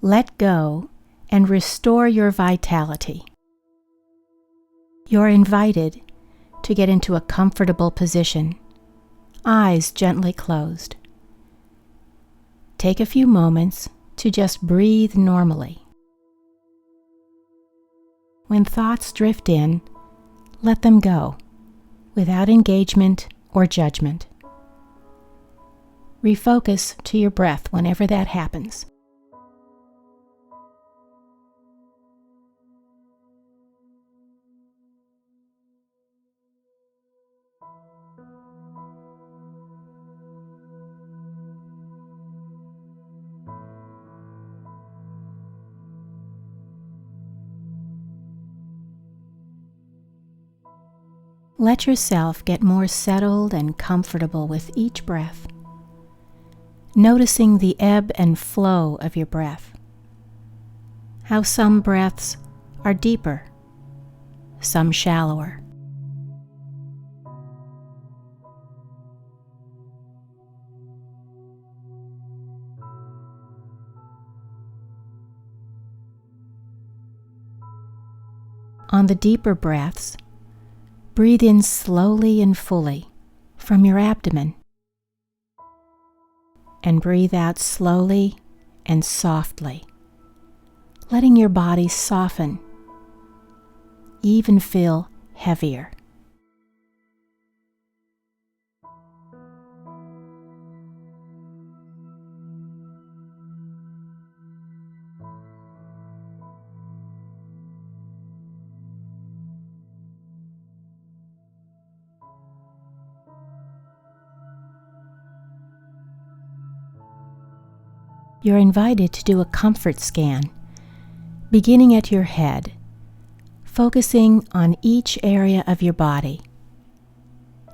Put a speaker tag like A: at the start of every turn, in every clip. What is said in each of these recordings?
A: Let go and restore your vitality. You're invited to get into a comfortable position, eyes gently closed. Take a few moments to just breathe normally. When thoughts drift in, let them go, without engagement or judgment. Refocus to your breath whenever that happens. Let yourself get more settled and comfortable with each breath, noticing the ebb and flow of your breath. How some breaths are deeper, some shallower. On the deeper breaths, breathe in slowly and fully from your abdomen, and breathe out slowly and softly, letting your body soften, even feel heavier. You're invited to do a comfort scan, beginning at your head, focusing on each area of your body.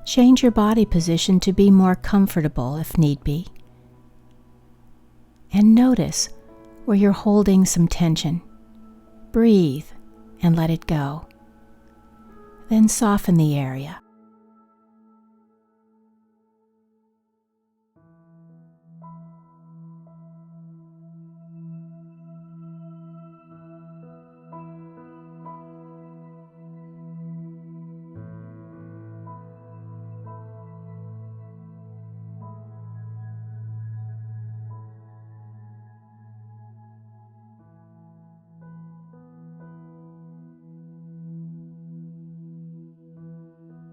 A: Change your body position to be more comfortable if need be. And notice where you're holding some tension. Breathe and let it go. Then soften the area.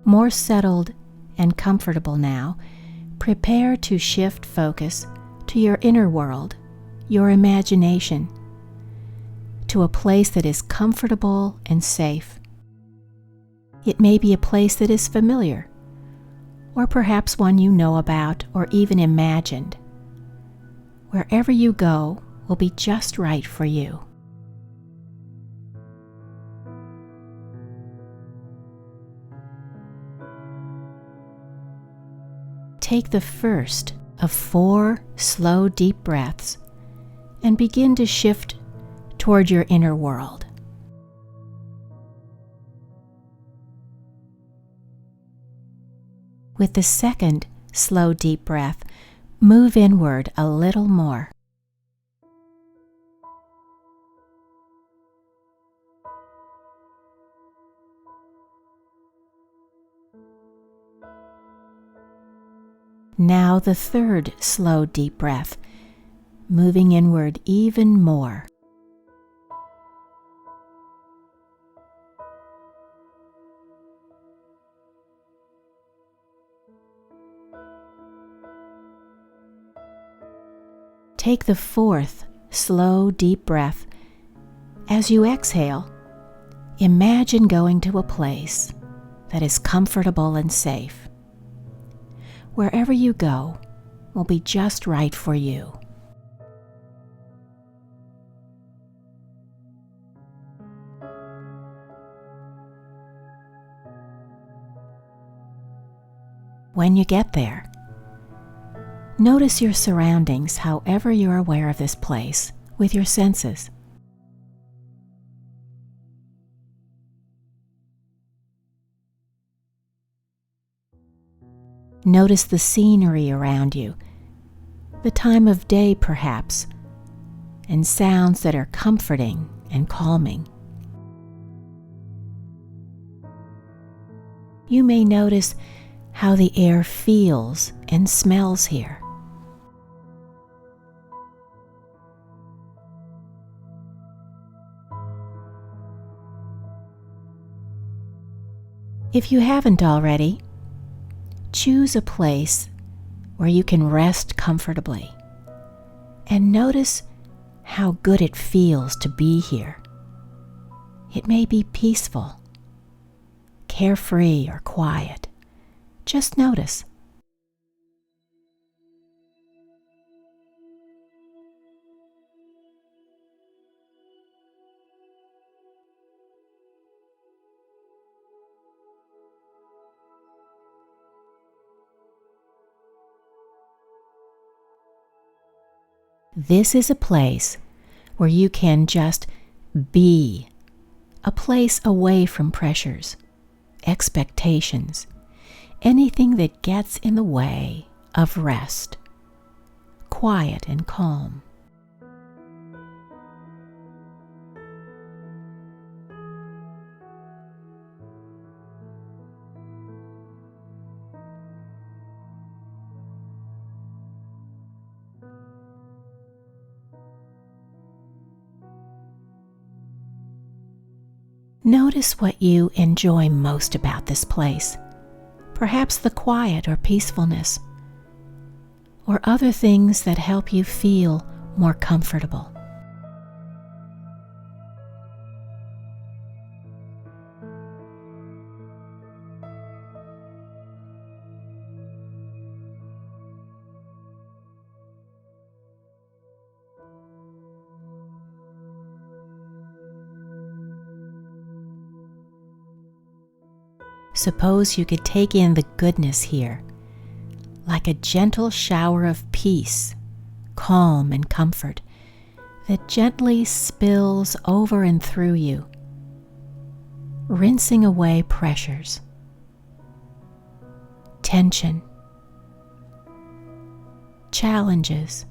A: More settled and comfortable now, prepare to shift focus to your inner world, your imagination, to a place that is comfortable and safe. It may be a place that is familiar, or perhaps one you know about or even imagined. Wherever you go will be just right for you. Take the first of 4 slow, deep breaths and begin to shift toward your inner world. With the second slow, deep breath, move inward a little more. Now the third slow, deep breath, moving inward even more. Take the fourth slow, deep breath. As you exhale, imagine going to a place that is comfortable and safe. Wherever you go will be just right for you. When you get there, notice your surroundings however you're aware of this place with your senses. Notice the scenery around you, the time of day perhaps, and sounds that are comforting and calming. You may notice how the air feels and smells here. If you haven't already, choose a place where you can rest comfortably and notice how good it feels to be here. It may be peaceful, carefree, or quiet. Just notice. This is a place where you can just be, a place away from pressures, expectations, anything that gets in the way of rest, quiet and calm. Notice what you enjoy most about this place, perhaps the quiet or peacefulness, or other things that help you feel more comfortable. Suppose you could take in the goodness here, like a gentle shower of peace, calm, and comfort that gently spills over and through you, rinsing away pressures, tension, challenges,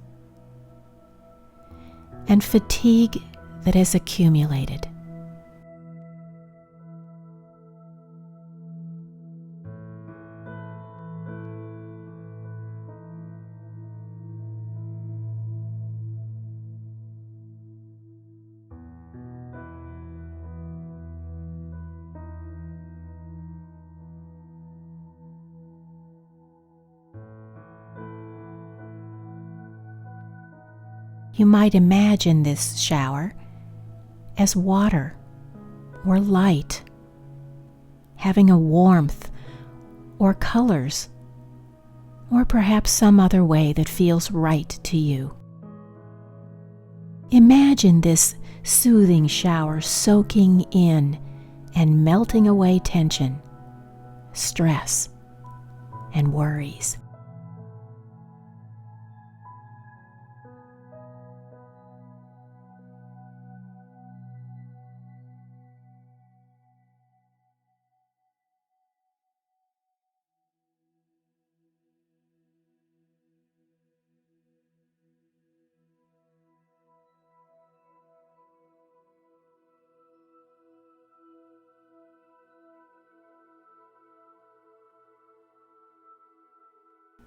A: and fatigue that has accumulated. You might imagine this shower as water or light, having a warmth or colors, or perhaps some other way that feels right to you. Imagine this soothing shower soaking in and melting away tension, stress, and worries.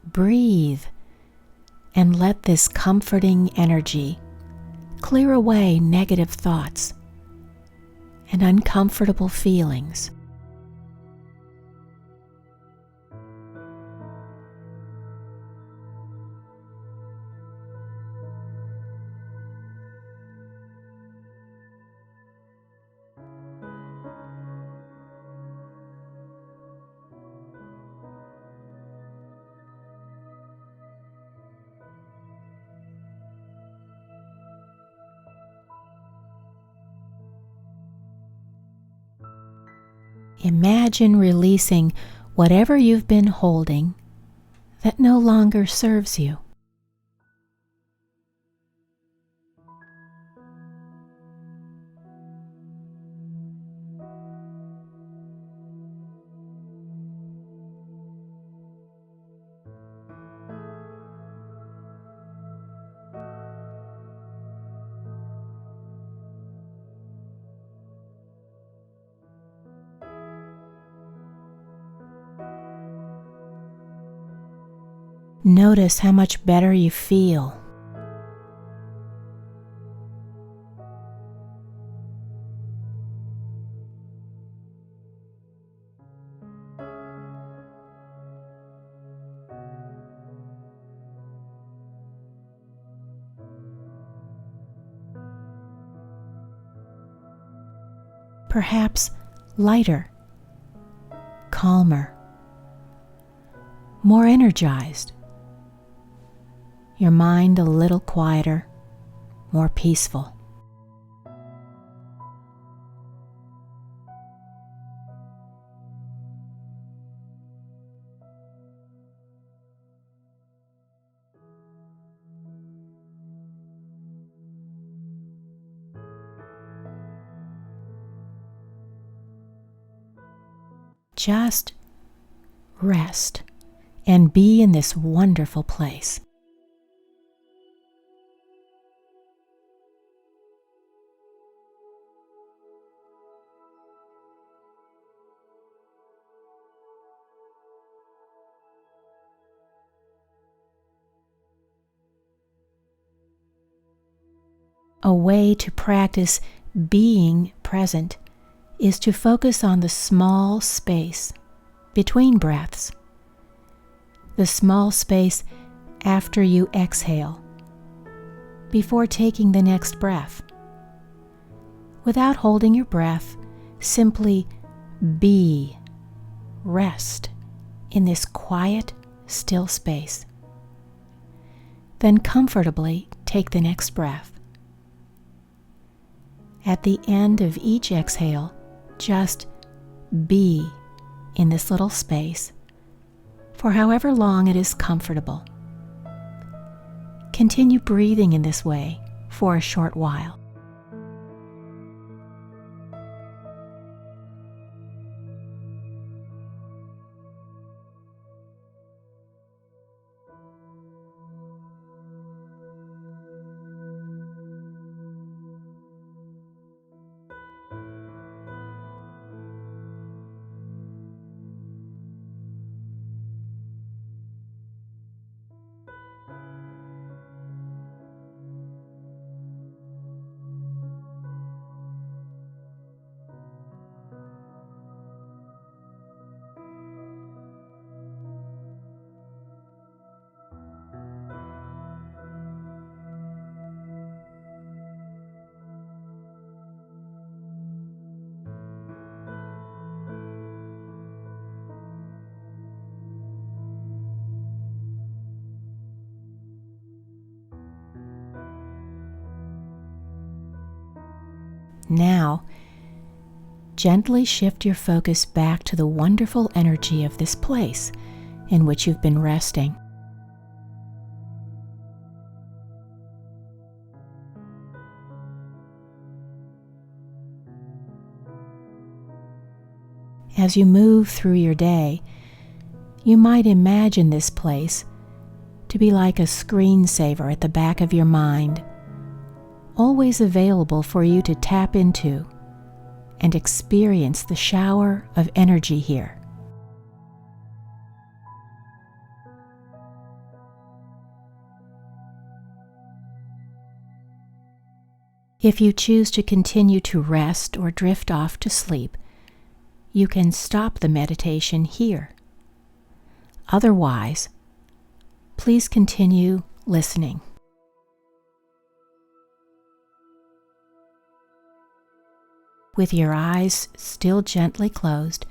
A: Breathe and let this comforting energy clear away negative thoughts and uncomfortable feelings. Imagine releasing whatever you've been holding that no longer serves you. Notice how much better you feel. Perhaps lighter, calmer, more energized. Your mind a little quieter, more peaceful. Just rest and be in this wonderful place. A way to practice being present is to focus on the small space between breaths, the small space after you exhale, before taking the next breath. Without holding your breath, simply be, rest in this quiet, still space. Then comfortably take the next breath. At the end of each exhale, just be in this little space for however long it is comfortable. Continue breathing in this way for a short while. Now, gently shift your focus back to the wonderful energy of this place in which you've been resting. As you move through your day, you might imagine this place to be like a screensaver at the back of your mind, always available for you to tap into and experience the shower of energy here. If you choose to continue to rest or drift off to sleep, you can stop the meditation here. Otherwise, please continue listening. With your eyes still gently closed,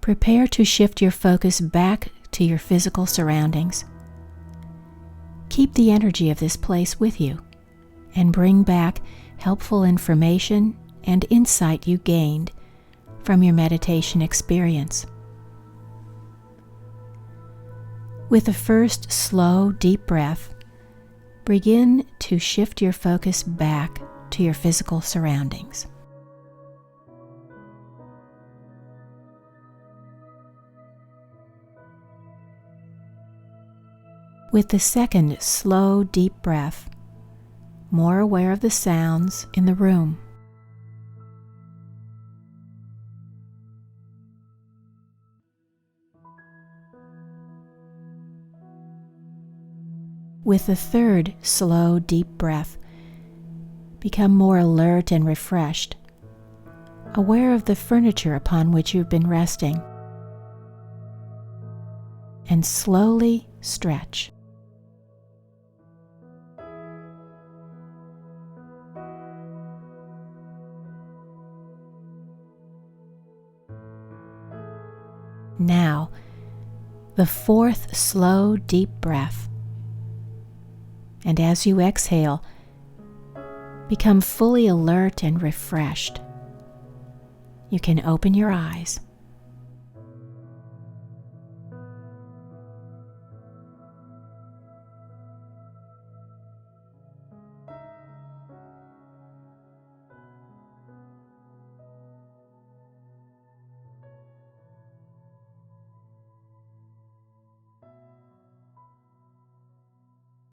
A: prepare to shift your focus back to your physical surroundings. Keep the energy of this place with you and bring back helpful information and insight you gained from your meditation experience. With the first slow, deep breath, begin to shift your focus back to your physical surroundings. With the second slow, deep breath, more aware of the sounds in the room. With the third slow, deep breath, become more alert and refreshed, aware of the furniture upon which you've been resting, and slowly stretch. Now, the fourth slow, deep breath. And as you exhale, become fully alert and refreshed. You can open your eyes.